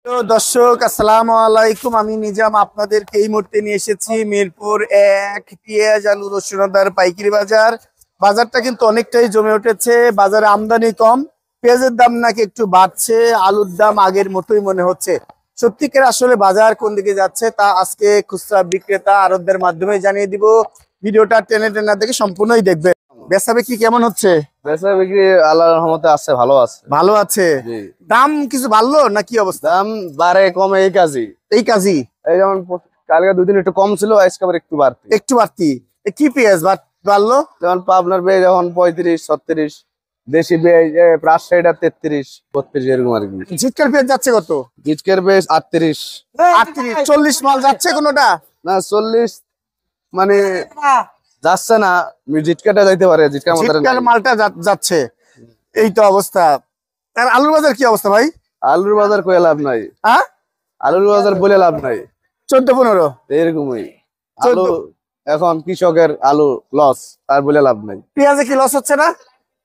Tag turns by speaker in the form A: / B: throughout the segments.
A: তো দর্শক আসসালামু আলাইকুম, আমি নিজাম আপনাদেরকে এই মুহূর্তে নিয়ে এসেছি মিরপুর ১ পেঁয়াজ আলু রসুন আদার পাইকারি বাজার। বাজারটা কিন্তু অনেকটাই জমে উঠেছে। বাজারে আমদানি কম, পেঁয়াজের দাম নাকি একটু বাড়ছে, আলুর দাম আগের মতোই মনে হচ্ছে। সত্যিকার আসলে বাজার কোন দিকে যাচ্ছে তা আজকে খুচরা বিক্রেতা আড়তদের মাধ্যমে জানিয়ে দিব। ভিডিওটা টেনে টেনে দেখে সম্পূর্ণই দেখবেন। বেচা বিক্রি কেমন হচ্ছে?
B: বেচা বিক্রি আল্লাহর রহমতে আছে, ভালো আছে।
A: ভালো আছে। দাম কিছু বাড়লো না কি অবস্থা?
B: দাম বাড়ে কমে এই কাজই এই যেমন কালকে দুদিন একটু কম ছিল, আজকে আবার একটু বাড়তি। কি পেঁয়াজ বাড়লো? যেমন পাবনার বেশ এখন 35-36, দেশি বেশ রাজশাহীটা 33-32 এরকম আর কি।
A: ঝিটকার পেঁয়াজ যাচ্ছে কত?
B: ঝিটকের বেশ 38,
A: 40 মাল যাচ্ছে কোনোটা
B: না 40 মানে যাচ্ছে না। ঝিটকাটা যাইতে পারে,
A: ঝিটকার মালটা যাচ্ছে। এই তো অবস্থা। আর আলুর বাজার কি অবস্থা ভাই?
B: আলুর বাজার কয়ে লাভ নাই।
A: হ্যাঁ,
B: আলুর বাজার বলে লাভ নাই।
A: 14-15
B: এরকমই আলু। এখন কৃষকের আলু লস, আর বলে লাভ নাই।
A: পেঁয়াজে কি লস হচ্ছে না?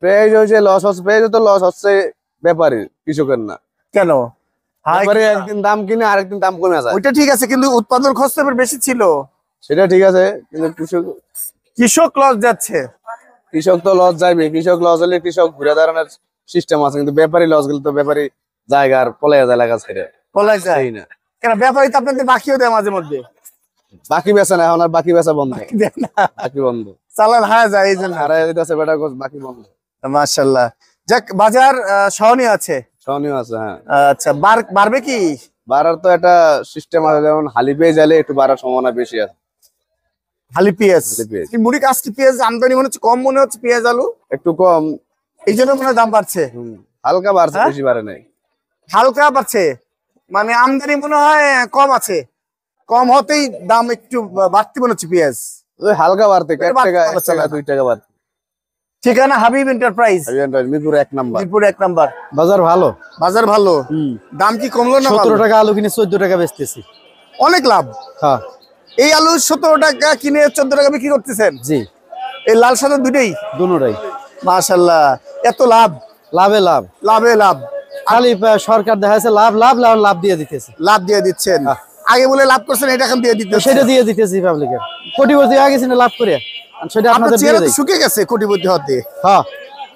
B: পেঁয়াজ হচ্ছে লস হচ্ছে, পেঁয়াজে তো লস হচ্ছে ব্যাপারী, কৃষকের না।
A: কেন?
B: একদিন দাম কিনে আরেকদিন দাম কমে যায়।
A: ওইটা ঠিক আছে, কিন্তু উৎপাদন খরচ বেশি ছিল।
B: সেটা ঠিক আছে, কিন্তু
A: কৃষক লস যাচ্ছে।
B: কৃষক তো লস যাইবে। কৃষক লস হলে কৃষক ঘুরে দাঁড়ানোর সিস্টেম আছে, কিন্তু ব্যাপারী লস গেলে তো ব্যাপারী জায়গার পলাইয়া যায়, লাগা ছেড়ে
A: পলাই যায় না। কেন? ব্যাপারী তো আপনাদের বাকিও দেয় মাঝে মধ্যে।
B: বাকি বেচা না, এখন আর বাকি বেচা বন্ধ। বাকি বন্ধ,
A: চালান হারা যায়, এই জন্য
B: হারাই দিতেছে বেটা, বাকি বন্ধ।
A: মাশাআল্লাহ। যাক, বাজার সহনীয় আছে।
B: সহনীয় আছে, হ্যাঁ।
A: আচ্ছা, বাড়বে কি?
B: বাড়ার তো একটা সিস্টেম আছে, যেমন হালি পেঁয়াজ আলে একটু বাড়ার সম্ভাবনা বেশি আছে।
A: হালি পেঁয়াজ মুড়ি কাস্টি পেঁয়াজ আমদানি মনে হচ্ছে কম, মনে হচ্ছে পেঁয়াজ আলু
B: একটু কম,
A: এই জন্য মনে হয় দাম বাড়ছে।
B: হালকা বাড়ছে, বেশি বাড়ে নাই।
A: হালকা বাড়ছে মানে আমদানি মনে হয় কম আছে, কম হতেই দাম একটু বাড়তি মনে হচ্ছে পেঁয়াজ।
B: হালকা বাড়তে 1 টাকা 2 টাকা বাড়তে।
A: ঠিকানা Habib enterprise,
B: Mirpur 1 number.
A: Mirpur 1 number.
B: বাজার ভালো,
A: বাজার ভালো। দাম কি কমলো না?
B: 17 টাকা আলু কিনে 14 টাকা বেচতেছি।
A: অনেক লাভ।
B: হ্যাঁ,
A: এই আলু 17 টাকা কিনে 14 টাকা বিক্রি করতেছেন?
B: জি।
A: এই লাল সাদা দুটোই?
B: দুটোই।
A: মাশাআল্লাহ, এত লাভ।
B: লাভে লাভ,
A: লাভে লাভ।
B: খালি সরকার দেখাচ্ছে লাভ লাভ লাভ দিয়ে দিতেছে।
A: লাভ দিয়ে দিচ্ছেন। আগে বলে লাভ করছেন, এটা এখন দিয়ে দিতে,
B: সেটা দিয়ে দিতেছি পাবলিকের। কোটিপতি হয়ে গেছে না লাভ করে, সেটা আপনাদের
A: চেহারা তো শুকিয়ে গেছে কোটিপতি হতে।
B: হ্যাঁ,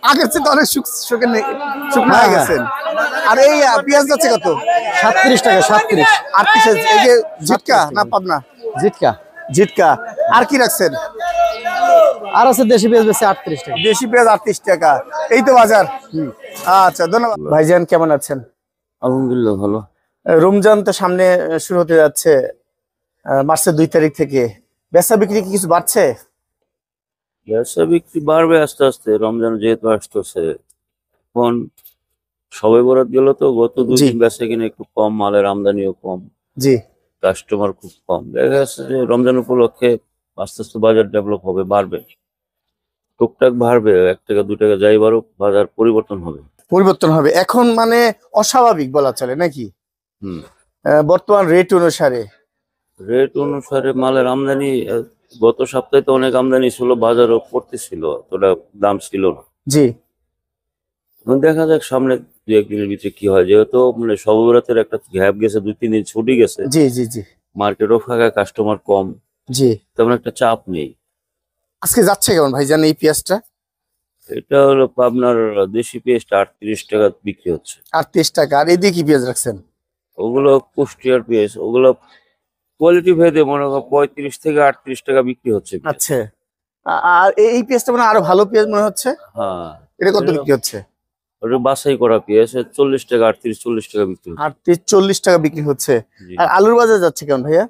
A: আগের চেয়ে তো অনেক শুকনো হয়ে গেছেন। আর এই পেঁয়াজ যাচ্ছে কত?
B: 37 টাকা।
A: 38। এই যে ঝিটকা না পাবনা? ঝিটকা। আর কি রাখছেন?
B: আর আছে দেশি পেঁয়াজ বেশি 38 টাকা।
A: দেশি পেঁয়াজ 38 টাকা। এই তো বাজার। আচ্ছা, ধন্যবাদ ভাইজান। কেমন আছেন?
B: আলহামদুলিল্লাহ ভালো।
A: রমজান তো সামনে শুরু হতে যাচ্ছে, মার্চের 2 তারিখ থেকে। বেচা বিক্রি কি কিছু বাড়ছে?
C: ব্যবসা বিক্রি বাড়বে আস্তে আস্তে, রমজান যেহেতু আসতেছে। এখন সবে বরাত গেল তো, গত 2 দিন বেচা কিনে একটু কম, মালের আমদানিও কম,
A: জি,
C: কাস্টমার খুব কম। দেখা যাচ্ছে যে রমজান উপলক্ষে আস্তে আস্তে বাজার ডেভেলপ হবে, বাড়বে, টুকটাক বাড়বে। 1 টাকা 2 টাকা যাই বাড়ুক, বাজার পরিবর্তন হবে।
A: এখন মানে অস্বাভাবিক বলা চলে নাকি? বর্তমান রেট অনুসারে
C: মালের আমদানি গত সপ্তাহে তো অনেক আমদানি ছিল, বাজারও পড়তেছিল, তোটা দাম ছিল না।
A: জি,
C: দেখা যাক সামনে 2-1 দিনের ভিতরে কি হয়। যেহেতু মানে সবরাতের একটা গ্যাপ গেছে, 2-3 দিন ছুটি গেছে,
A: জি জি জি,
C: মার্কেটও ফাঁকা, কাস্টমার কম,
A: জি,
C: তেমন একটা চাপ নেই।
A: আজকে যাচ্ছে কেমন ভাইজান এই পেঁয়াজটা?
C: এটা হলো আপনার দেশি পেঁয়াজটা 38 টাকা বিক্রি হচ্ছে।
A: 38 টাকা। আর এদিকে কি পেঁয়াজ রাখছেন?
C: ওগুলো কুষ্টিয়ার পেঁয়াজ, ওগুলো কোয়ালিটি ভেদে মনে হয় 35 থেকে 38 টাকা বিক্রি হচ্ছে।
A: আচ্ছা, আর এই পেঁয়াজটা মানে আরো ভালো পেঁয়াজ মনে হচ্ছে।
C: হ্যাঁ,
A: এটা কত বিক্রি হচ্ছে?
C: ওটা বাছাই করা পেঁয়াজ 40 টাকা, 38-40 টাকা বিক্রি হচ্ছে।
A: 38-40 টাকা বিক্রি হচ্ছে। আর আলুর বাজার যাচ্ছে কেমন ভাইয়া?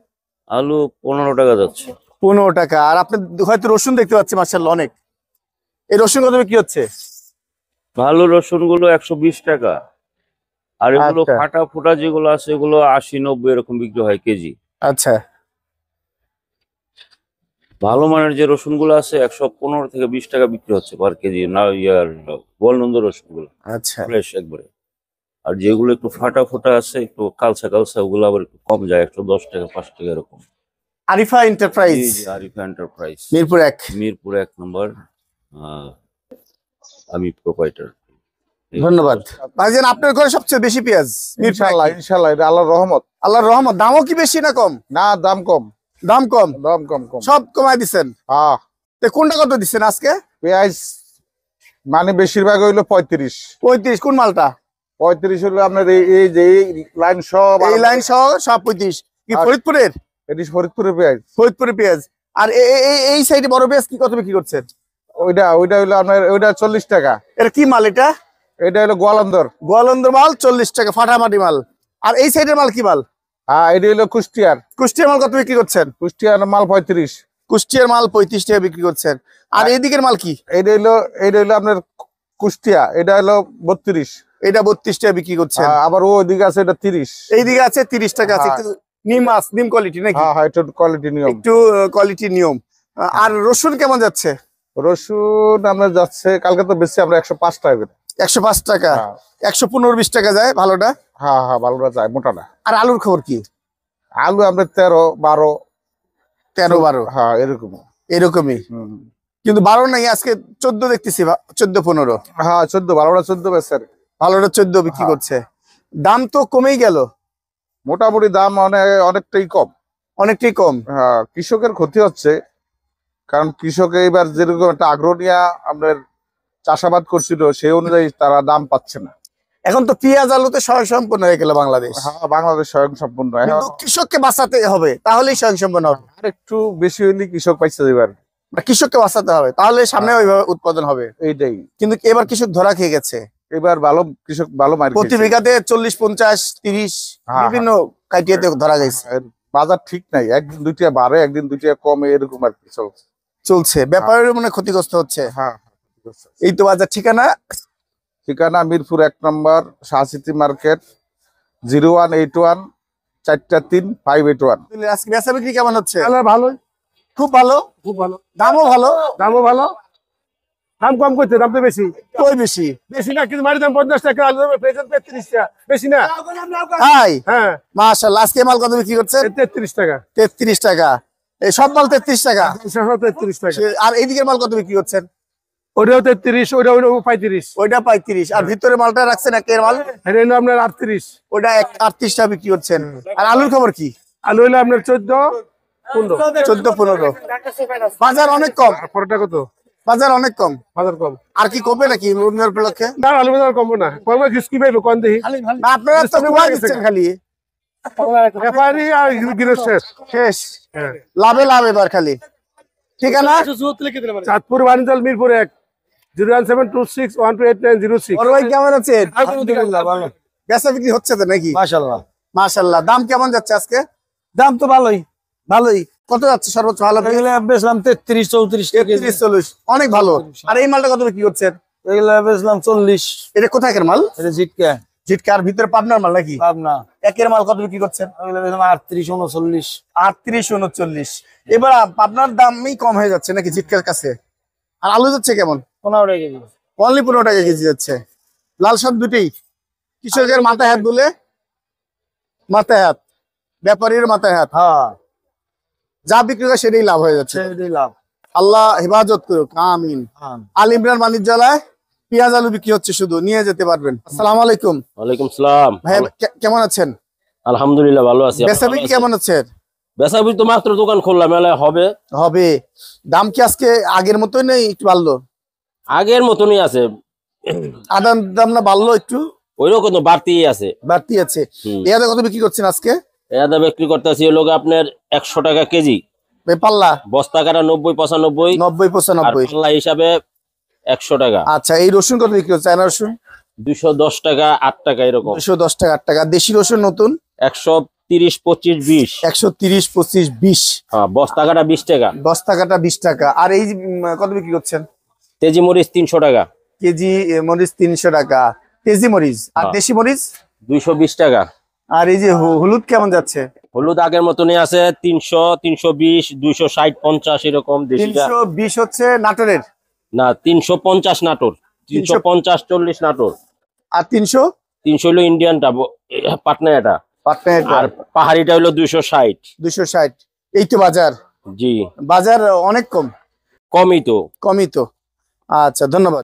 C: আলু 15 টাকা যাচ্ছে।
A: 15 টাকা। আর আপনি হয়তো রসুন দেখতে পাচ্ছি মাশাআল্লাহ অনেক। এই রসুন কত বিক্রি হচ্ছে?
C: ভালো রসুন গুলো 120 টাকা, আর এগুলো ফাটা ফোটা যেগুলো আছে এগুলো 80-90 এরকম বিক্রি হয় কেজি।
A: আচ্ছা,
C: ভালো মানের যে রসুন গুলো আছে 115 থেকে 20 টাকা বিক্রি হচ্ছে পার কেজি। না ইয়ার বলনন্দ রসুন গুলো,
A: আচ্ছা,
C: ফ্রেশ একবারে। আর যেগুলো একটু ফাটা ফোটা আছে, একটু কালচা কালচা, ওগুলো আবার একটু কম যায়, 110 টাকা 5 টাকা এরকম।
A: আরিফা এন্টারপ্রাইজ,
C: আরিফা এন্টারপ্রাইজ,
A: মিরপুর 1
C: নম্বর। আমি প্রোপাইটার।
A: ধন্যবাদ ভাইজান। আপনার ঘরে সবচেয়ে বেশি পেঁয়াজ
B: ইনশাআল্লাহ ইনশাআল্লাহ, এটা আল্লাহর রহমত।
A: আল্লাহর রহমত। দামও কি বেশি না কম?
B: না, দাম কম।
A: দাম কম,
B: দাম কম কম।
A: সব কমাই দিচ্ছেন।
B: হ্যাঁ,
A: তো কোনটা কত দিচ্ছেন আজকে?
B: পেঁয়াজ মানে বেশিরভাগ হইলো 35।
A: 35। কোন মালটা?
B: 35 হলো আপনার এই যে লাইন সব,
A: এই লাইন সহ সব 35। কি ফরিদপুরের?
B: এটি ফরিদপুরের পেঁয়াজ।
A: ফরিদপুরের পেঁয়াজ। আর এই সাইডে বড় পেঁয়াজ কি কত বিক্রি করছেন?
B: ওইটা হইলো আপনার, ওইটা 40 টাকা।
A: এটা কি মাল?
B: এটা হলো গোয়ালন্দর।
A: গোয়ালন্দর মাল 40 টাকা, ফাটামাটি মাল। আর এই সাইডের মাল কি মাল?
B: হ্যাঁ, এটা হলো কুষ্টিয়ার।
A: কুষ্টিয়ার মাল কত বিক্রি করছেন?
B: কুষ্টিয়ার মাল 35।
A: কুষ্টিয়ার মাল 35 টাকা বিক্রি করছেন। আর এইদিকের মাল কি?
B: এটা হলো আপনার কুষ্টিয়া, এটা হলো 32।
A: এটা 32 টাকা বিক্রি করছেন।
B: আবার ওইদিকে আছে এটা 30।
A: এইদিকে আছে 30 টাকা আছে। একটু নিম কোয়ালিটি নাকি?
B: হ্যাঁ, একটু কোয়ালিটি নিয়ম,
A: একটু কোয়ালিটি নিয়ম। আর রসুন কেমন যাচ্ছে?
B: রসুন আমরা যাচ্ছে, কালকে তো বেশি আমরা 105 টাকা করে।
A: 105 টাকা। 115-20 টাকা যায় ভালোটা।
B: হ্যাঁ হ্যাঁ, ভালোটা যায় মোটাটা।
A: আর আলুর খবর কি?
B: আলু আমরা 13-12।
A: 13-12।
B: হ্যাঁ, এরকম
A: এরকমই। কিন্তু 12 নাই, আজকে 14 দেখতেছি। 14-15।
B: হ্যাঁ, 14, ভালোটা 14 বেচার।
A: ভালোটা 14 বিক্রি করছে। দাম তো কমেই গেল।
B: মোটামুটি দাম অনেকটাই কম।
A: অনেকটাই কম।
B: হ্যাঁ, কৃষকের ক্ষতি হচ্ছে, কারণ কৃষক এবার যেরকম একটা আগ্রহ নিয়ে আপনার চাষাবাদ করছিল, সেই অনুযায়ী তারা দাম পাচ্ছে না।
A: এখন তো পেঁয়াজ আলুতে স্বয়ংসম্পূর্ণ হয়ে গেল বাংলাদেশ।
B: হ্যাঁ, বাংলাদেশ স্বয়ংসম্পূর্ণ।
A: কিন্তু কৃষককে বাঁচাতে হবে, তাহলেই স্বয়ংসম্পূর্ণ হবে।
B: আর একটু বেশি হইলে কৃষক পাইছে এবার।
A: কৃষককে বাঁচাতে হবে, তাহলে সামনে ওইভাবে উৎপাদন হবে।
B: এইটাই।
A: কিন্তু এবার কৃষক ধরা খেয়ে গেছে।
B: এবার ভালো কৃষক ভালো মার
A: প্রতি বিঘাতে 40, 50, 30 বিভিন্ন ক্রাইটেরিয়াতে ধরা গেছে।
B: বাজার ঠিক নাই, একদিন দুইটা বাড়ে, একদিন দুইটা কমে, এরকম আর কি
A: চলছে। ব্যাপারের মানে ক্ষতিগ্রস্ত হচ্ছে।
B: হ্যাঁ,
A: এই তো বাজার।
B: ঠিকানা মিরপুর 1 নম্বর, শাহসিটি মার্কেট, 0181 443 581।
A: আজকে বেচা বিক্রি কেমন হচ্ছে?
D: ভালোই,
A: খুব ভালো।
D: খুব ভালো।
A: দামও ভালো।
D: দামও ভালো। দাম কম করছে, দাম তো বেশি।
A: কই বেশি?
D: বেশি না, কিন্তু মাটির দাম 50 টাকা, আলুর দাম 35 টাকা, বেশি না।
A: তাই?
D: হ্যাঁ,
A: মাশাআল্লাহ। আজকে মাল কত বিক্রি করছেন?
D: 33 টাকা।
A: 33 টাকা। এই সব মাল 33 টাকা।
D: 33 টাকা।
A: আর এইদিকের মাল কত বিক্রি করছেন?
D: ওটাও 33, ওটা 35।
A: ওইটা 35। আর ভিতরে মালটা রাখছেন একের মাল,
D: এটা হলো আপনার 38।
A: ওটা 38 টাকা বিক্রি করছেন। আর আলুর খবর কি?
D: আলু হলো আপনার 14-15।
A: 14-15। বাজার অনেক কম।
D: পরোটা কত?
A: বাজার অনেক কম।
D: বাজার কম।
A: আর কি কমবে নাকি রমজান উপলক্ষে?
D: না, আলু বাজার কমবো না, কমবে কি পাইবো কোন দেখি।
A: না, আপনারা তো কুয়ায় দিচ্ছেন খালি।
D: ব্যাপারী আর গৃহ শেষ।
A: শেষ।
D: হ্যাঁ।
A: লাভ এবার খালি। ঠিকানা?
D: চাঁদপুর বাণিজ্য মিরপুর 1, 01726128906।
A: বড় ভাই কেমন আছেন? বেচা বিক্রি হচ্ছে তো নাকি?
B: মাশাআল্লাহ।
A: মাশাআল্লাহ। দাম কেমন যাচ্ছে আজকে?
B: দাম তো ভালোই।
A: ভালোই। কত যাচ্ছে সর্বোচ্চ ভালো?
B: এগুলা বেচলাম 33-34 টাকা।
A: 33-40। অনেক ভালো। আর এই মালটা কত বিক্রি করছেন?
B: এগুলা বেচলাম 40।
A: এটা কোথাকার মাল?
B: এটা জিটকা।
A: জিটকার ভিতরে পাবনার মাল নাকি?
B: পাবনা।
A: একের মাল কত বিক্রি করছেন?
B: এগুলা বেচলাম 38-39।
A: 38-39। এবার পাবনার দামই কম হয়ে যাচ্ছে নাকি জিটকার কাছে? আর আলু যাচ্ছে কেমন?
B: 15 টাকা কেজি।
A: অনলি 15 টাকা কেজি যাচ্ছে। লাল শাক দুটেই কৃষকের মাথায় হাত বলে, মাথায় হাত, ব্যাপারীর মাথায় হাত।
B: হ্যাঁ,
A: যা বিক্রি করে সেটাই লাভ হয়ে যাচ্ছে।
B: সেটাই লাভ।
A: আল্লাহ হেফাজত করুক, আমিন। আল ইমরান বাণিজ্যালয় পেঁয়াজ আলু বিক্রি হচ্ছে, শুধু নিয়ে যেতে পারবেন। আসসালামু আলাইকুম।
C: ওয়ালাইকুম সালাম।
A: ভাই কেমন আছেন?
C: আলহামদুলিল্লাহ ভালো আছি।
A: বেচা বিক্রি কেমন হচ্ছে?
C: বেচা বিক্রি তো মাত্র দোকান খুললাম, মেলায় হবে।
A: দাম কি আজকে আগের মতোই নেই, একটু বাড়লো?
C: আগের মতনই আছে।
A: আদার দাম না বাড়লো একটু?
C: ওইরকম তো বাড়তিই আছে।
A: বাড়তি আছে। পেঁয়াজ কত বিক্রি করছেন আজকে?
C: এটা বিক্রি করতেছি লোক আপনার 100 টাকা কেজি।
A: পাল্লা
C: বস্তা কাটা 90-95।
A: 90-95।
C: পাল্লা হিসাবে 100 টাকা।
A: আচ্ছা, এই রসুন কত বিক্রি হচ্ছে? চায়না রসুন
C: 210 টাকা, 8 টাকা এরকম।
A: 210 টাকা, 8 টাকা। দেশি রসুন নতুন
C: 130-25-20।
A: 130-25-20।
C: হ্যাঁ, বস্তা কাটা 20 টাকা।
A: বস্তা কাটা 20 টাকা। আর এই কত বিক্রি করছেন?
C: কেজি মরিচ 300 টাকা।
A: কেজি মরিচ 300 টাকা কেজি মরিচ। আর দেশি মরিচ
C: 220 টাকা।
A: আর এই যে হলুদ কেমন যাচ্ছে?
C: হলুদ আগের মতনই আছে 300, 320, 260, 50 এরকম। দেশিটা
A: 320 হচ্ছে নাটোরের।
C: না, 350 নাটোর, 350-40 নাটোর।
A: আর 300
C: হলো ইন্ডিয়ানটা, পাটনা এটা। আর পাহাড়িটা হলো 260।
A: 260। এই তো বাজার।
C: জি,
A: বাজার অনেক কম।
C: কমই তো।
A: আচ্ছা, ধন্যবাদ।